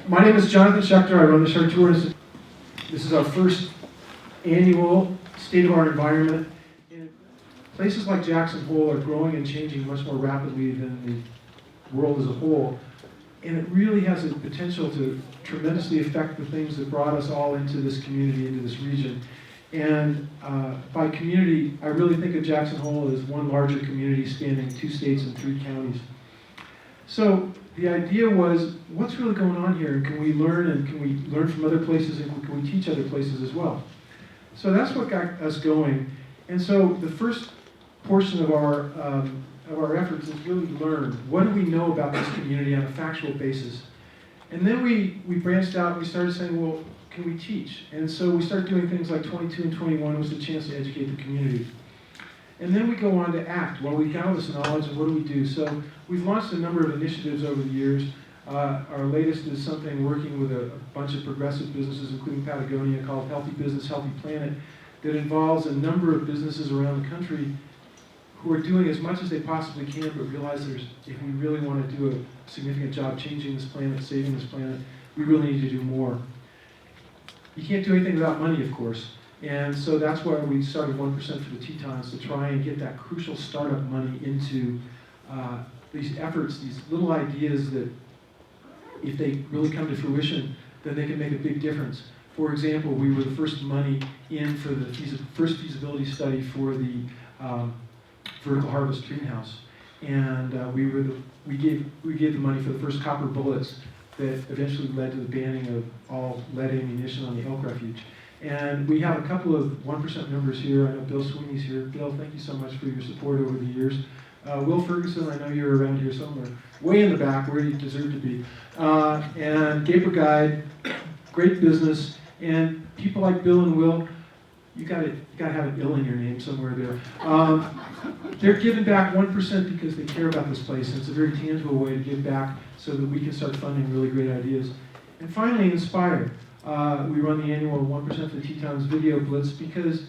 My name is Jonathan Schechter. I run the Schechter Tour. This is our first annual State of Our Environment. And places like Jackson Hole are growing and changing much more rapidly than the world as a whole. And it really has a potential to tremendously affect the things that brought us all into this community, into this region. And by community, I really think of Jackson Hole as one larger community spanning 2 states and 3 counties. So the idea was, what's really going on here? And can we learn, and can we learn from other places, and can we teach other places as well? So that's what got us going. And so the first portion of our efforts is really learn. What do we know about this community on a factual basis? And then we branched out and we started saying, well, can we teach? And so we started doing things like 22 and 21 was the chance to educate the community. And then we go on to act. Well, we've got all this knowledge, and what do we do? So we've launched a number of initiatives over the years. Our latest is something working with a bunch of progressive businesses, including Patagonia, called Healthy Business, Healthy Planet, that involves a number of businesses around the country who are doing as much as they possibly can, but realize if we really want to do a significant job changing this planet, saving this planet, we really need to do more. You can't do anything without money, of course. And so that's why we started 1% for the Tetons, to try and get that crucial startup money into these efforts, these little ideas that, if they really come to fruition, then they can make a big difference. For example, we were the first money in for the first feasibility study for the vertical harvest greenhouse, and we gave the money for the first copper bullets that eventually led to the banning of all lead ammunition on the elk refuge. And we have a couple of 1% members here. I know Bill Sweeney's here. Bill, thank you so much for your support over the years. Will Ferguson, I know you're around here somewhere, way in the back, where you deserve to be. And Gaper Guide, great business. And people like Bill and Will, you gotta have an ill in your name somewhere there. They're giving back 1% because they care about this place, and it's a very tangible way to give back so that we can start funding really great ideas. And finally, Inspire. We run the annual 1% for the Tetons video blitz because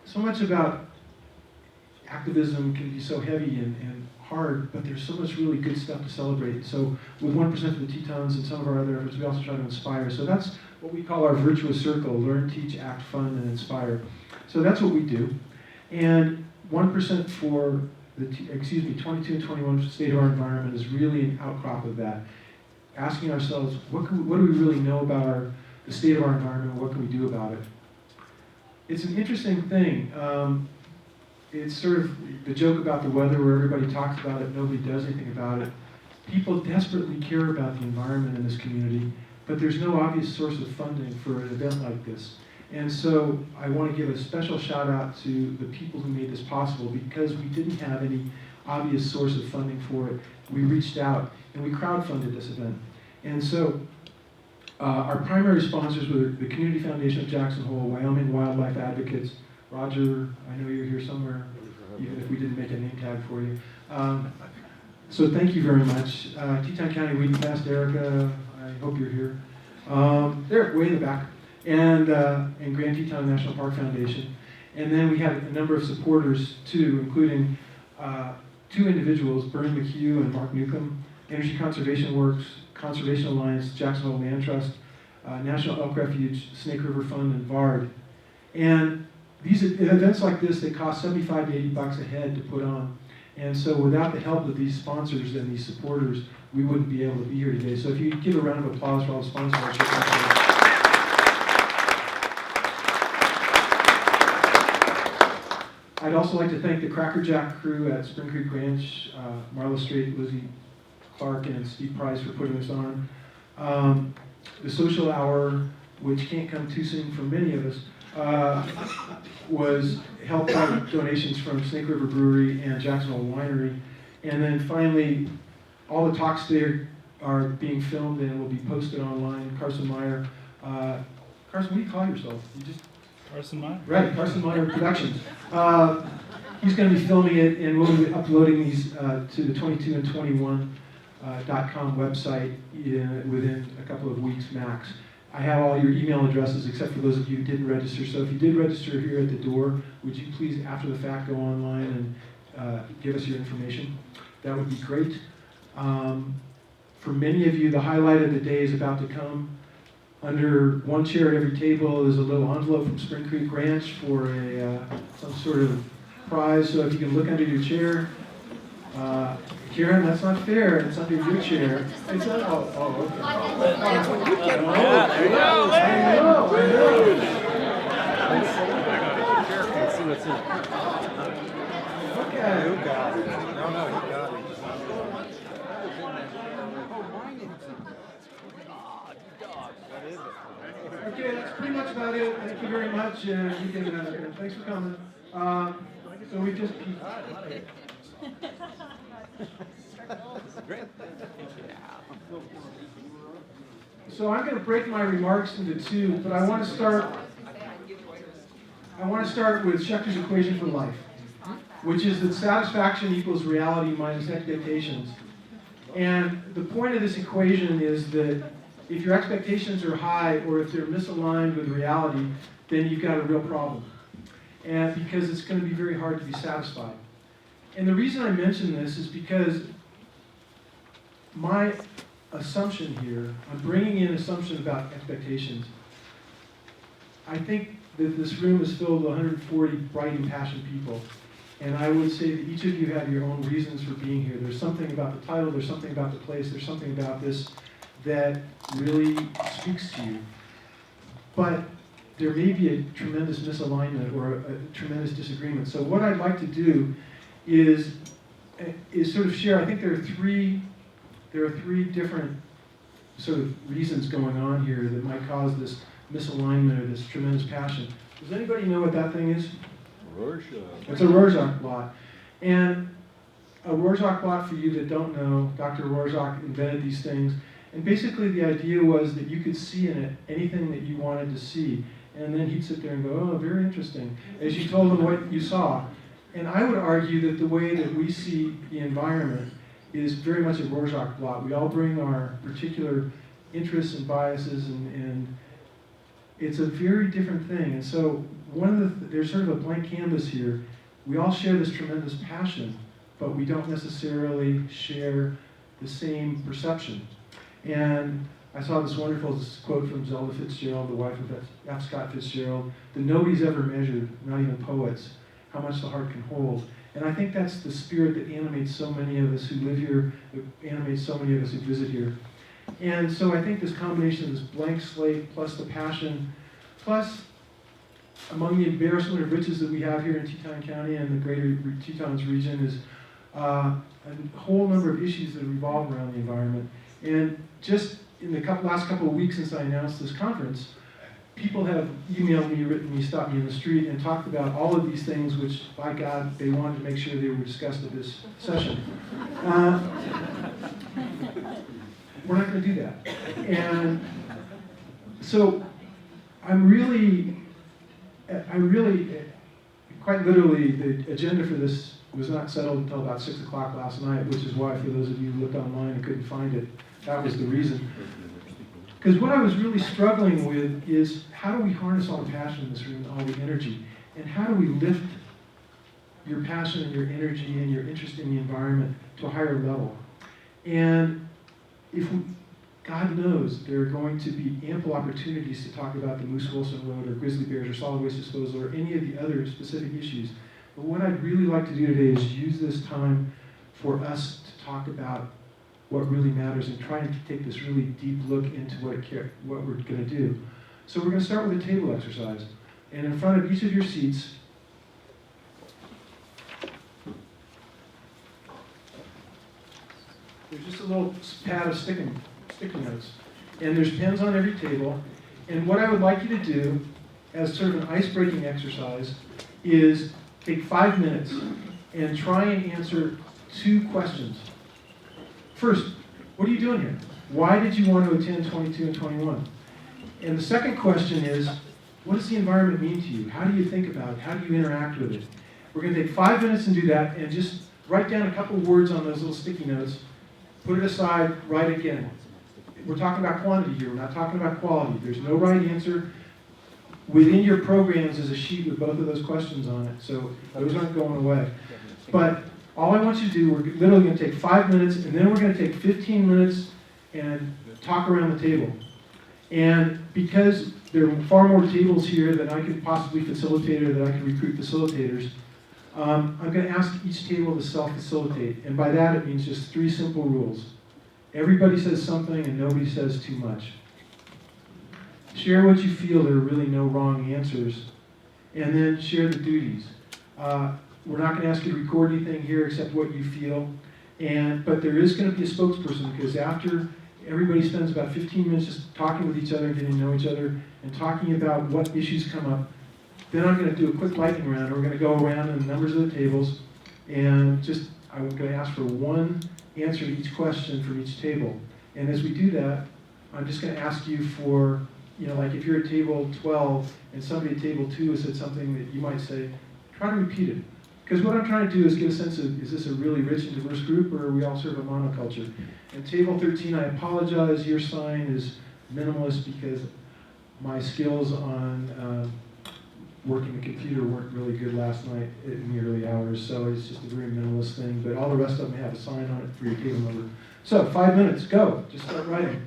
so much about activism can be so heavy and hard, but there's so much really good stuff to celebrate. So with 1% for the Tetons and some of our other efforts, we also try to inspire. So that's what we call our virtuous circle: learn, teach, act, fund, and inspire. So that's what we do. And 1% for the 22 and 21 for the State of Our Environment is really an outcrop of that. Asking ourselves, what do we really know about the state of our environment, and what can we do about it? It's an interesting thing. It's sort of the joke about the weather where everybody talks about it, nobody does anything about it. People desperately care about the environment in this community, but there's no obvious source of funding for an event like this. And so I want to give a special shout out to the people who made this possible, because we didn't have any obvious source of funding for it. We reached out and we crowdfunded this event. And so our primary sponsors were the Community Foundation of Jackson Hole, Wyoming Wildlife Advocates. Roger, I know you're here somewhere, even if we didn't make a name tag for you. So thank you very much. Teton County Weed Fast, Erica, I hope you're here. They're way in the back. And Grand Teton National Park Foundation. And then we had a number of supporters too, including 2 individuals, Bernie McHugh and Mark Newcomb, Energy Conservation Works, Conservation Alliance, Jackson Hole Land Trust, National Elk Refuge, Snake River Fund, and VARD. And these events like this, they cost $75 to $80 a head to put on. And so without the help of these sponsors and these supporters, we wouldn't be able to be here today. So if you give a round of applause for all the sponsors. I'd also like to thank the Cracker Jack crew at Spring Creek Ranch, Marla Strait, Lizzie Clark, and Steve Price for putting this on. The social hour, which can't come too soon for many of us, was helped by donations from Snake River Brewery and Jackson Hole Winery. And then finally, all the talks there are being filmed and will be posted online. Carson Meyer. Carson, what do you call yourself? Carson Meyer. Right, Carson Meyer Productions. He's going to be filming it, and we'll be uploading these to the 22 and 21.com website within a couple of weeks max. I have all your email addresses except for those of you who didn't register. So if you did register here at the door, would you please, after the fact, go online and give us your information? That would be great. For many of you, the highlight of the day is about to come. Under one chair at every table is a little envelope from Spring Creek Ranch for some sort of prize. So if you can look under your chair. Karen, that's not fair. It's under your chair. It's not, okay. Yeah, there you go. I know. Let's see what's in it. Okay. You got it. No, you got it. What is it? Okay, that's pretty much about it. Thank you very much. You can, thanks for coming. So we just peeked. Great. So I'm going to break my remarks into two, but I want to start with Schechter's equation for life, which is that satisfaction equals reality minus expectations. And the point of this equation is that if your expectations are high or if they're misaligned with reality, then you've got a real problem. And because it's going to be very hard to be satisfied. And the reason I mention this is because my assumption here, I'm bringing in assumptions about expectations. I think that this room is filled with 140 bright and passionate people. And I would say that each of you have your own reasons for being here. There's something about the title, there's something about the place, there's something about this that really speaks to you. But there may be a tremendous misalignment or a tremendous disagreement. So what I'd like to do is sort of share, I think there are three different sort of reasons going on here that might cause this misalignment or this tremendous passion. Does anybody know what that thing is? Rorschach. It's a Rorschach blot. And a Rorschach blot, for you that don't know, Dr. Rorschach invented these things. And basically the idea was that you could see in it anything that you wanted to see. And then he'd sit there and go, oh, very interesting, as you told him what you saw. And I would argue that the way that we see the environment is very much a Rorschach blot. We all bring our particular interests and biases, and it's a very different thing. And so there's sort of a blank canvas here. We all share this tremendous passion, but we don't necessarily share the same perception. And I saw this wonderful quote from Zelda Fitzgerald, the wife of F. Scott Fitzgerald, that nobody's ever measured, not even poets, how much the heart can hold. And I think that's the spirit that animates so many of us who live here, that animates so many of us who visit here. And so I think this combination of this blank slate plus the passion, plus among the embarrassment of riches that we have here in Teton County and the greater Tetons region is a whole number of issues that revolve around the environment. And just in the last couple of weeks since I announced this conference, people have emailed me, written me, stopped me in the street, and talked about all of these things, which, by God, they wanted to make sure they were discussed at this session. We're not going to do that. And so I'm really, quite literally, the agenda for this was not settled until about 6 o'clock last night, which is why, for those of you who looked online and couldn't find it, that was the reason. Because what I was really struggling with is how do we harness all the passion in this room and all the energy? And how do we lift your passion and your energy and your interest in the environment to a higher level? And God knows there are going to be ample opportunities to talk about the Moose Wilson Road or grizzly bears or solid waste disposal or any of the other specific issues. But what I'd really like to do today is use this time for us to talk about what really matters and trying to take this really deep look into what we're going to do. So we're going to start with a table exercise. And in front of each of your seats, there's just a little pad of sticky notes. And there's pens on every table. And what I would like you to do, as sort of an ice-breaking exercise, is take 5 minutes and try and answer 2 questions. First, what are you doing here? Why did you want to attend 22 and 21? And the second question is, what does the environment mean to you? How do you think about it? How do you interact with it? We're going to take 5 minutes and do that, and just write down a couple words on those little sticky notes, put it aside, write again. We're talking about quantity here, we're not talking about quality. There's no right answer. Within your programs is a sheet with both of those questions on it, so those aren't going away. But all I want you to do, we're literally going to take 5 minutes, and then we're going to take 15 minutes and talk around the table. And because there are far more tables here than I could possibly facilitate or that I could recruit facilitators, I'm going to ask each table to self-facilitate. And by that, it means just 3 simple rules. Everybody says something and nobody says too much. Share what you feel. There are really no wrong answers. And then share the duties. We're not going to ask you to record anything here except what you feel. But there is going to be a spokesperson, because after everybody spends about 15 minutes just talking with each other and getting to know each other and talking about what issues come up, then I'm going to do a quick lightning round. We're going to go around in the numbers of the tables, and I'm going to ask for 1 answer to each question from each table. And as we do that, I'm just going to ask you for, like if you're at table 12 and somebody at table 2 has said something that you might say, try to repeat it. Because what I'm trying to do is get a sense of, is this a really rich and diverse group, or are we all sort of a monoculture? And table 13, I apologize, your sign is minimalist because my skills on working the computer weren't really good last night in the early hours, so it's just a very minimalist thing. But all the rest of them have a sign on it for your table number. So 5 minutes, go. Just start writing.